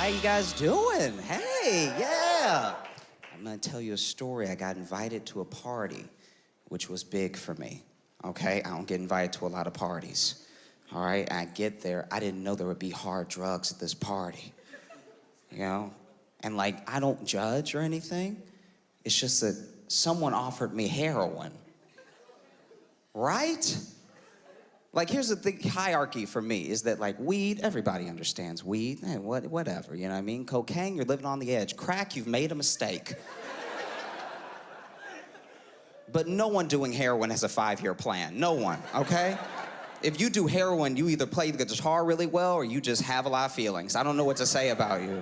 How you guys doing? Hey, yeah. I'm gonna tell you a story. I got invited to a party, which was big for me, okay? I don't get invited to a lot of parties, all right? I get there, I didn't know there would be hard drugs at this party, you know? And like, I don't judge or anything. It's just that someone offered me heroin, right? Like, here's the hierarchy for me, is that like weed, everybody understands weed, whatever, you know what I mean? Cocaine, you're living on the edge. Crack, you've made a mistake. But no one doing heroin has a 5-year plan, no one, okay? If you do heroin, you either play the guitar really well or you just have a lot of feelings. I don't know what to say about you.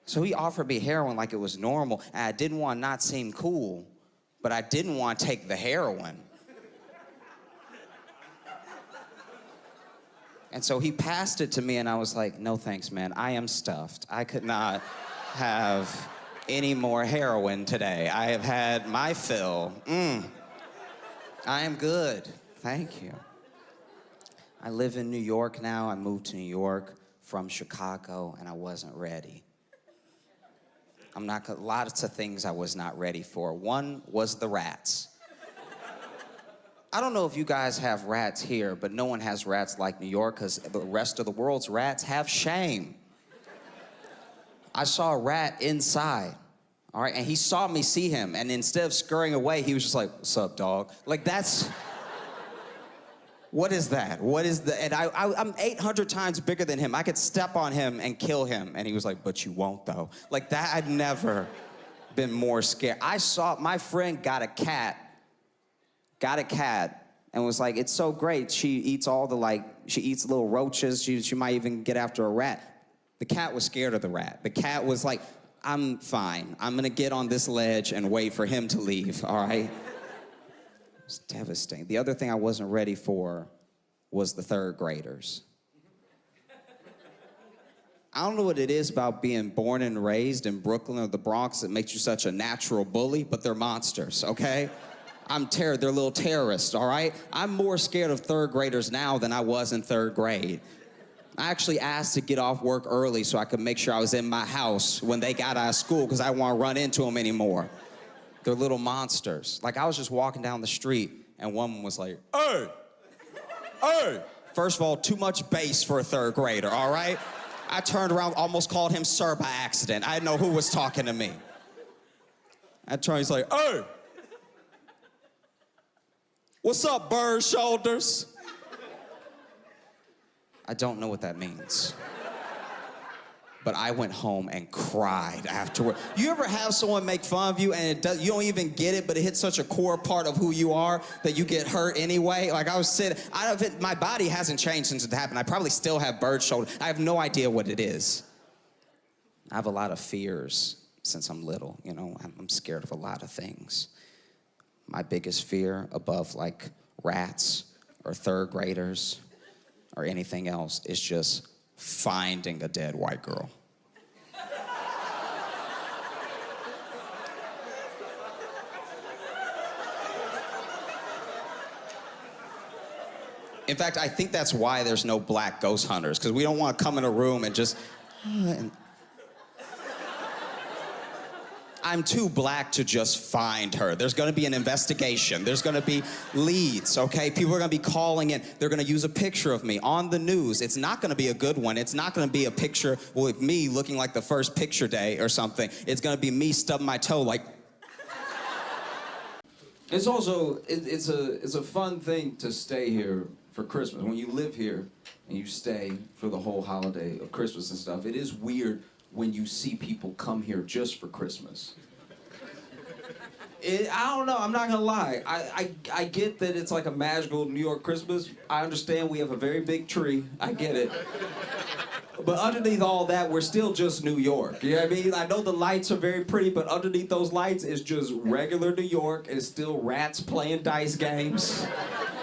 So he offered me heroin like it was normal, and I didn't want to not seem cool, but I didn't want to take the heroin. And so he passed it to me, and I was like, no thanks, man. I am stuffed. I could not have any more heroin today. I have had my fill. I am good. Thank you. I live in New York now. I moved to New York from Chicago, and I wasn't ready. Lots of things I was not ready for. One was the rats. I don't know if you guys have rats here, but no one has rats like New York, because the rest of the world's rats have shame. I saw a rat inside, all right, and he saw me see him, and instead of scurrying away, he was just like, "What's up, dog?" Like, that's... What is that? What is the... And I'm 800 times bigger than him. I could step on him and kill him. And he was like, "But you won't, though." Like, that, I'd never been more scared. I saw... My friend got a cat, and was like, "It's so great. She eats all the, like... She eats little roaches. She might even get after a rat." The cat was scared of the rat. The cat was like, "I'm fine. I'm gonna get on this ledge and wait for him to leave, all right?" It was devastating. The other thing I wasn't ready for was the third graders. I don't know what it is about being born and raised in Brooklyn or the Bronx that makes you such a natural bully, but they're monsters, okay? They're little terrorists, all right? I'm more scared of third graders now than I was in third grade. I actually asked to get off work early so I could make sure I was in my house when they got out of school, because I didn't want to run into them anymore. They're little monsters. Like, I was just walking down the street, and one was like, "Hey, hey." First of all, too much bass for a third grader, all right? I turned around, almost called him sir by accident. I didn't know who was talking to me. I turned, he's like, "Hey, what's up, bird shoulders?" I don't know what that means. But I went home and cried afterward. You ever have someone make fun of you and you don't even get it, but it hits such a core part of who you are that you get hurt anyway? Like, I was sitting, my body hasn't changed since it happened. I probably still have bird shoulder. I have no idea what it is. I have a lot of fears since I'm little, you know? I'm scared of a lot of things. My biggest fear above like rats or third graders or anything else is just finding a dead white girl. In fact, I think that's why there's no black ghost hunters, because we don't want to come in a room and just... I'm too black to just find her. There's gonna be an investigation. There's gonna be leads, okay? People are gonna be calling in. They're gonna use a picture of me on the news. It's not gonna be a good one. It's not gonna be a picture with me looking like the first picture day or something. It's gonna be me stubbing my toe like... It's also, it's a fun thing to stay here for Christmas. When you live here and you stay for the whole holiday of Christmas and stuff, it is weird when you see people come here just for Christmas. I don't know, I'm not gonna lie. I get that it's like a magical New York Christmas. I understand we have a very big tree, I get it. But underneath all that, we're still just New York, you know what I mean? I know the lights are very pretty, but underneath those lights is just regular New York. It's still rats playing dice games,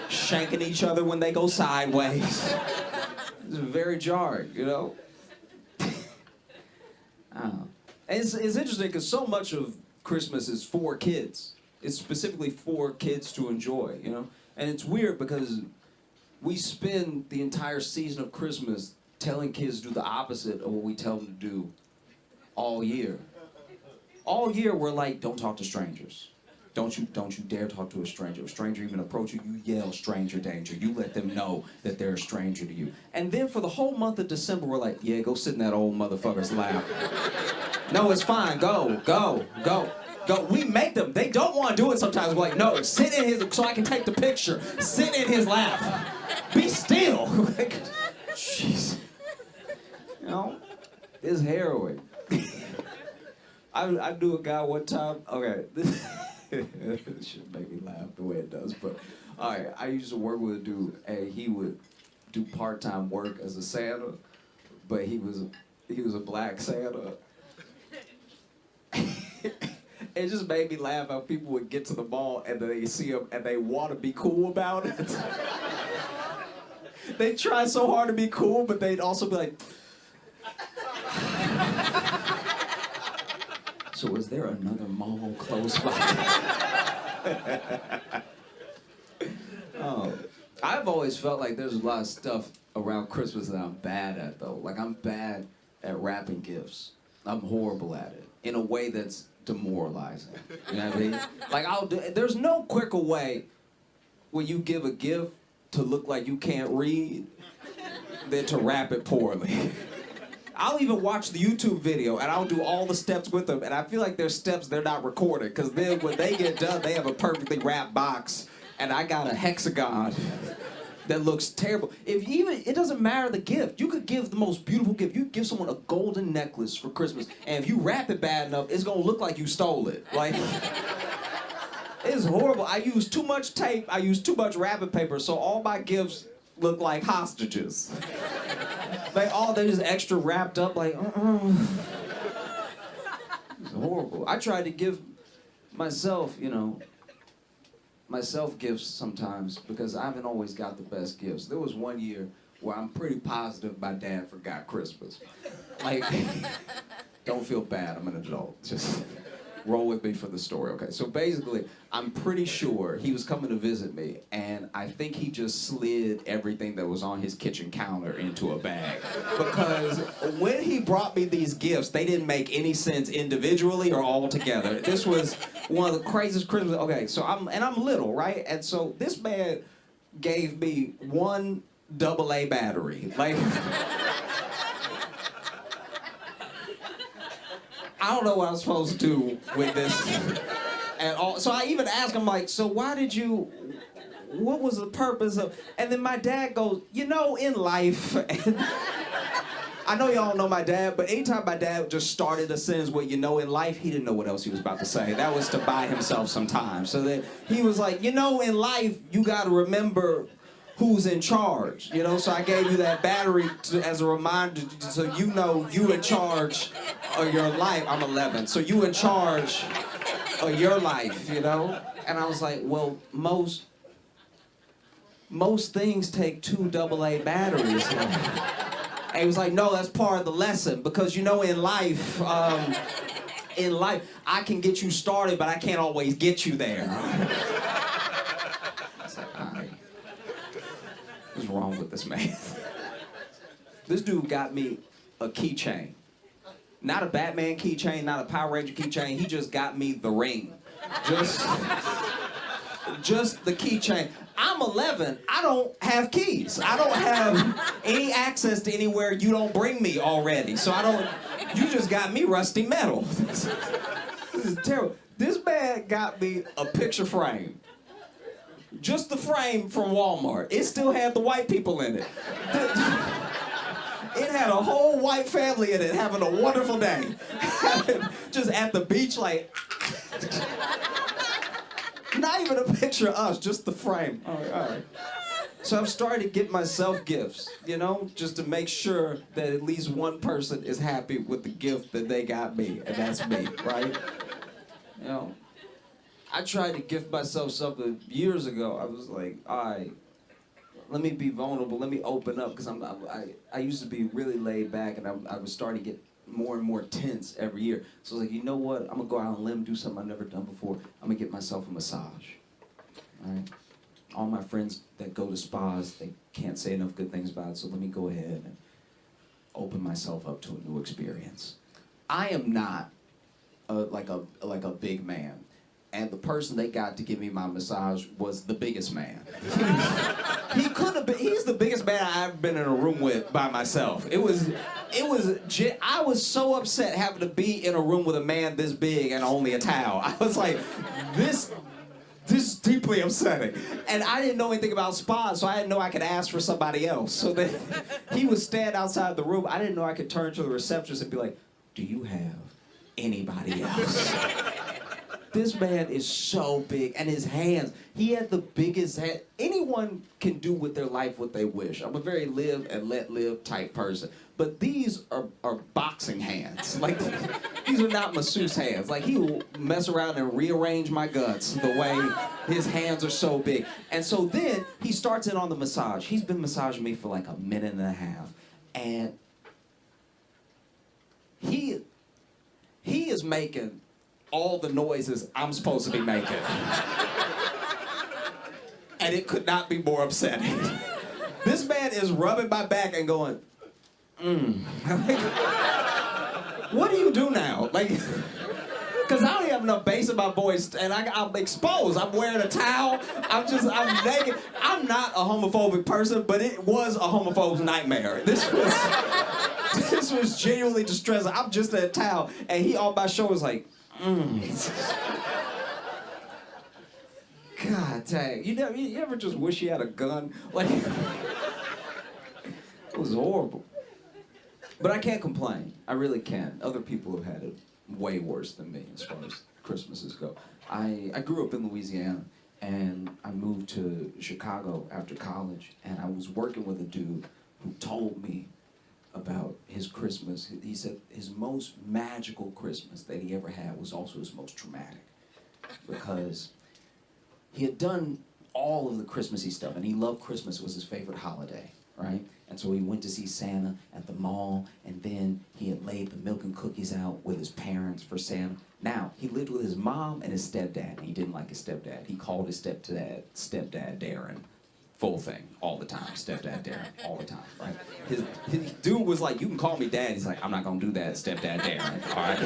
shanking each other when they go sideways. It's very jarring, you know? And it's interesting because so much of Christmas is for kids. It's specifically for kids to enjoy, you know? And it's weird because we spend the entire season of Christmas telling kids to do the opposite of what we tell them to do all year. All year we're like, don't talk to strangers. Don't you dare talk to a stranger. If a stranger even approach you, you yell stranger danger. You let them know that they're a stranger to you. And then for the whole month of December, we're like, yeah, go sit in that old motherfucker's lap. No, it's fine. Go. We make them. They don't want to do it sometimes. We're like, no, sit in his, so I can take the picture. Sit in his lap. Be still. Jeez. You know, it's harrowing. I knew a guy one time, okay, this shit make me laugh the way it does, but all right, I used to work with a dude, and he would do part-time work as a Santa, but he was a black Santa. It just made me laugh how people would get to the mall and they see him and they want to be cool about it. They try so hard to be cool, but they'd also be like, so is there another mall close by? I've always felt like there's a lot of stuff around Christmas that I'm bad at, though. Like, I'm bad at wrapping gifts. I'm horrible at it in a way that's demoralizing. You know what I mean? Like, there's no quicker way when you give a gift to look like you can't read than to wrap it poorly. I'll even watch the YouTube video and I'll do all the steps with them, and I feel like there's steps they're not recorded, because then when they get done, they have a perfectly wrapped box, and I got a hexagon that looks terrible. It doesn't matter the gift. You could give the most beautiful gift. You could give someone a golden necklace for Christmas, and if you wrap it bad enough, it's gonna look like you stole it. Like, it's horrible. I use too much tape, I use too much wrapping paper, so all my gifts look like hostages. They're just extra wrapped up, like, It's horrible. I try to give myself, myself gifts sometimes, because I haven't always got the best gifts. There was one year where I'm pretty positive my dad forgot Christmas. Like, don't feel bad, I'm an adult. Just roll with me for the story, okay? So basically, I'm pretty sure he was coming to visit me, and I think he just slid everything that was on his kitchen counter into a bag. Because when he brought me these gifts, they didn't make any sense individually or all together. This was one of the craziest Christmas. Okay, so I'm little, right? And so this man gave me one AA battery. Like, I don't know what I'm supposed to do with this at all. So I even asked him, like, so what was the purpose of, and then my dad goes, in life, and I know y'all know my dad, but anytime my dad just started a sentence with, in life, he didn't know what else he was about to say. That was to buy himself some time. So that he was like, in life, you gotta remember who's in charge, so I gave you that battery as a reminder, so you in charge of your life. I'm 11, so you in charge of your life, And I was like, well, most things take 2 AA batteries. And he was like, no, that's part of the lesson, because in life, I can get you started, but I can't always get you there. What's wrong with this man? This dude got me a keychain. Not a Batman keychain, not a Power Ranger keychain. He just got me the ring. Just the keychain. I'm 11. I don't have keys. I don't have any access to anywhere you don't bring me already. So you just got me rusty metal. This is terrible. This man got me a picture frame. Just the frame from Walmart. It still had the white people in it. It had a whole white family in it having a wonderful day. Just at the beach, like, not even a picture of us, just the frame. All right. So I've started to get myself gifts, just to make sure that at least one person is happy with the gift that they got me, and that's me, right? I tried to gift myself something years ago. I was like, all right, let me be vulnerable, let me open up, because I used to be really laid back, and I was starting to get more and more tense every year. So I was like, you know what, I'm gonna go out on a limb, do something I've never done before. I'm gonna get myself a massage, all right? All my friends that go to spas, they can't say enough good things about it, so let me go ahead and open myself up to a new experience. I am not like a big man. And the person they got to give me my massage was the biggest man. He could have been, he's the biggest man I've been in a room with by myself. I was so upset having to be in a room with a man this big and only a towel. I was like, this is deeply upsetting. And I didn't know anything about spas, so I didn't know I could ask for somebody else. So then he would stand outside the room. I didn't know I could turn to the receptionist and be like, do you have anybody else? This man is so big, and his hands, he had the biggest hand. Anyone can do with their life what they wish. I'm a very live and let live type person. But these are boxing hands. Like, these are not masseuse hands. Like, he will mess around and rearrange my guts the way his hands are so big. And so then he starts in on the massage. He's been massaging me for like a minute and a half. And he is making all the noises I'm supposed to be making. And it could not be more upsetting. This man is rubbing my back and going, what do you do now? Like, because I don't even have enough bass in my voice, and I'm exposed. I'm wearing a towel. I'm naked. I'm not a homophobic person, but it was a homophobe's nightmare. This was genuinely distressing. I'm just in a towel, and he on my shoulders like, God dang. You ever just wish you had a gun? Like, it was horrible. But I can't complain. I really can't. Other people have had it way worse than me as far as Christmases go. I grew up in Louisiana, and I moved to Chicago after college, and I was working with a dude who told me about his Christmas. He said his most magical Christmas that he ever had was also his most traumatic, because he had done all of the Christmassy stuff, and he loved Christmas. It was his favorite holiday, right? And so he went to see Santa at the mall, and then he had laid the milk and cookies out with his parents for Santa. Now, he lived with his mom and his stepdad, and he didn't like his stepdad. He called his stepdad Darren. Full thing, all the time. Stepdad Darren, all the time, right? His dude was like, you can call me dad. He's like, I'm not gonna do that, stepdad Darren, all right?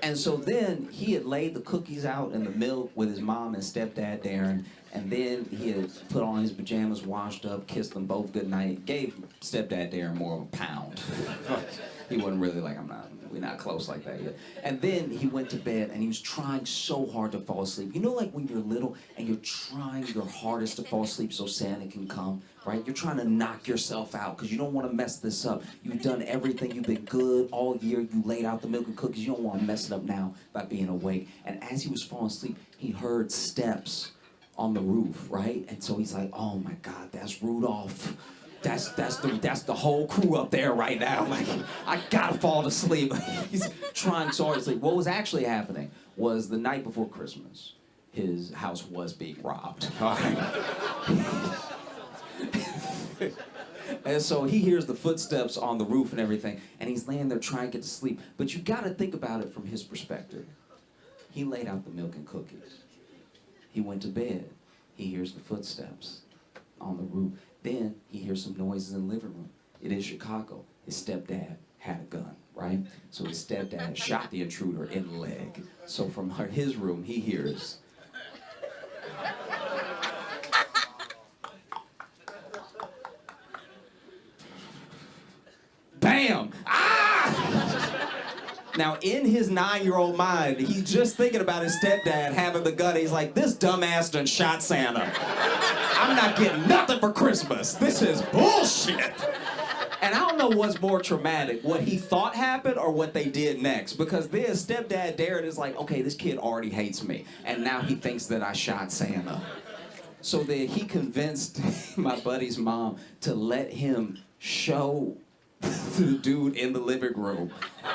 And so then he had laid the cookies out in the milk with his mom and stepdad Darren, and then he had put on his pajamas, washed up, kissed them both goodnight, gave stepdad Darren more of a pound. He wasn't really like, we're not close like that yet. And then he went to bed, and he was trying so hard to fall asleep. You know, like when you're little and you're trying your hardest to fall asleep so Santa can come, right? You're trying to knock yourself out because you don't want to mess this up. You've done everything. You've been good all year. You laid out the milk and cookies. You don't want to mess it up now by being awake. And as he was falling asleep, he heard steps on the roof, right? And so he's like, oh my God, that's Rudolph. That's the whole crew up there right now. Like, I gotta fall asleep. He's trying so hard to sleep. What was actually happening was the night before Christmas, his house was being robbed. All right? And so he hears the footsteps on the roof and everything, and he's laying there trying to get to sleep. But you gotta think about it from his perspective. He laid out the milk and cookies. He went to bed. He hears the footsteps on the roof. Then he hears some noises in the living room. It is Chicago. His stepdad had a gun, right? So his stepdad shot the intruder in the leg. So from his room, he hears, bam! Ah! Now, in his 9-year-old mind, he's just thinking about his stepdad having the gun. He's like, this dumbass done shot Santa. I'm not getting nothing for Christmas. This is bullshit. And I don't know what's more traumatic, what he thought happened or what they did next. Because then stepdad Darren is like, okay, this kid already hates me. And now he thinks that I shot Santa. So then he convinced my buddy's mom to let him show the dude in the living room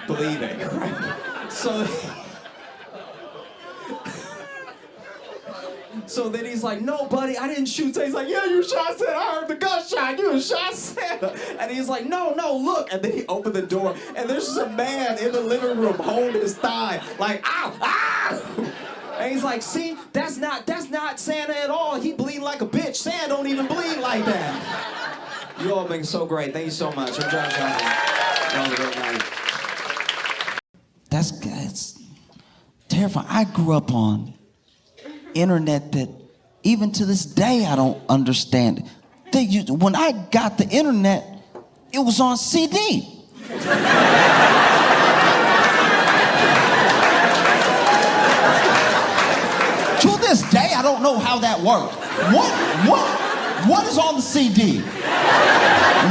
bleeding, right? So then he's like, no, buddy, I didn't shoot Santa. He's like, yeah, you shot Santa. I heard the gunshot. You shot Santa. And he's like, no, look. And then he opened the door, and there's just a man in the living room holding his thigh, like, ow, ow. And he's like, see, that's not Santa at all. He bleeding like a bitch. Santa don't even bleed like that. You all been so great. Thank you so much. I'm Josh Allen. Y'all have a great night. That's terrifying. I grew up on internet that even to this day I don't understand. When I got the internet, it was on CD. To this day, I don't know how that worked. What is on the CD?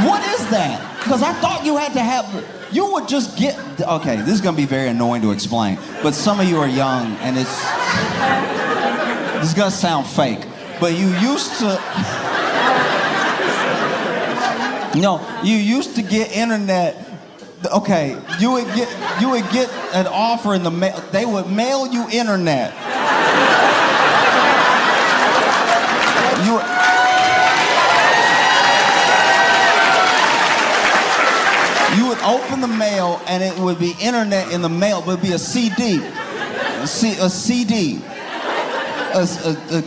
What is that? Because I thought you had to have, you would just get, okay, this is gonna be very annoying to explain, but some of you are young and this is gonna sound fake, but you used to, you used to get internet. Okay, you would get an offer in the mail. They would mail you internet. You would open the mail and it would be internet in the mail, but it would be a CD. A CD. A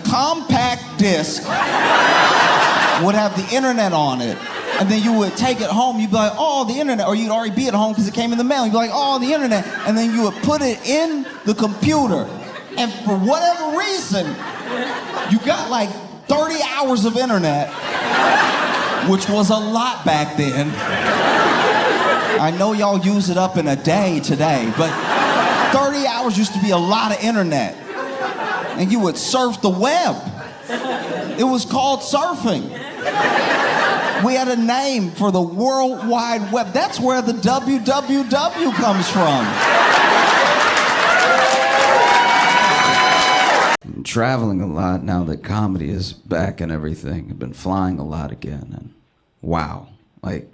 compact disc would have the internet on it. And then you would take it home, you'd be like, oh, the internet, or you'd already be at home because it came in the mail. You'd be like, oh, the internet. And then you would put it in the computer. And for whatever reason, you got like 30 hours of internet, which was a lot back then. I know y'all use it up in a day today, but 30 hours used to be a lot of internet. And you would surf the web. It was called surfing. We had a name for the World Wide Web. That's where the WWW comes from. I'm traveling a lot now that comedy is back and everything. I've been flying a lot again, and wow. Like,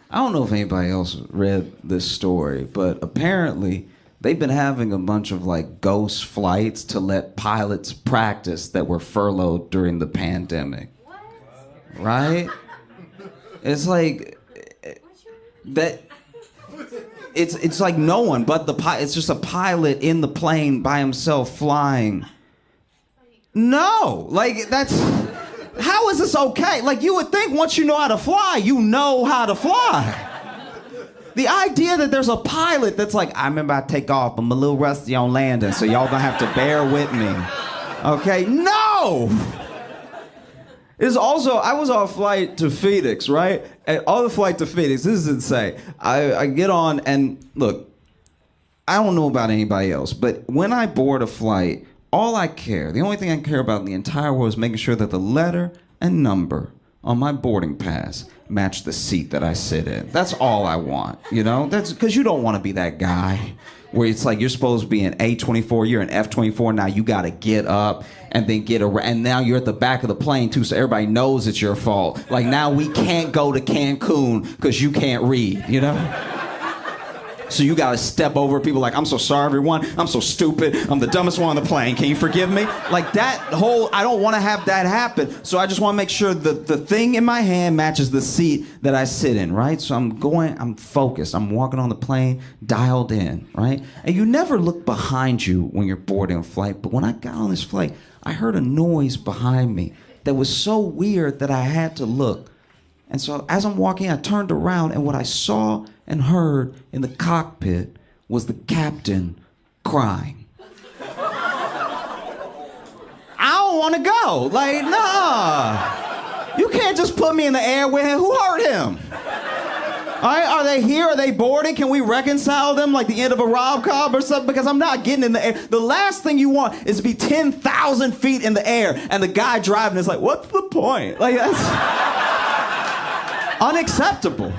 I don't know if anybody else read this story, but apparently they've been having a bunch of like ghost flights to let pilots practice that were furloughed during the pandemic. Right? It's like that. It's like no one but the pilot. It's just a pilot in the plane by himself flying. No, like that's. How is this okay? Like you would think once you know how to fly, you know how to fly. The idea that there's a pilot that's like, I remember I take off, I'm a little rusty on landing, so y'all gonna have to bear with me. Okay? No! It's also, I was on a flight to Phoenix, right? And on the flight to Phoenix, this is insane. I get on and look, I don't know about anybody else, but when I board a flight, all I care, the only thing I care about in the entire world is making sure that the letter and number on my boarding pass match the seat that I sit in. That's all I want, you know? That's because you don't want to be that guy where it's like you're supposed to be an A24, you're an F24, now you got to get up and then get around, and now you're at the back of the plane too, so everybody knows it's your fault. Like now we can't go to Cancun because you can't read, you know? So you gotta step over people like, I'm so sorry everyone, I'm so stupid, I'm the dumbest one on the plane, can you forgive me? Like that whole, I don't wanna have that happen, so I just wanna make sure that the thing in my hand matches the seat that I sit in, right? So I'm focused, I'm walking on the plane, dialed in, right? And you never look behind you when you're boarding a flight, but when I got on this flight, I heard a noise behind me that was so weird that I had to look. And so as I'm walking, I turned around, and what I saw and heard in the cockpit was the captain crying. I don't want to go. Like, nah. You can't just put me in the air with him. Who hurt him? All right, are they here? Are they boarding? Can we reconcile them like the end of a rom-com or something? Because I'm not getting in the air. The last thing you want is to be 10,000 feet in the air, and the guy driving is like, what's the point? Like, that's unacceptable.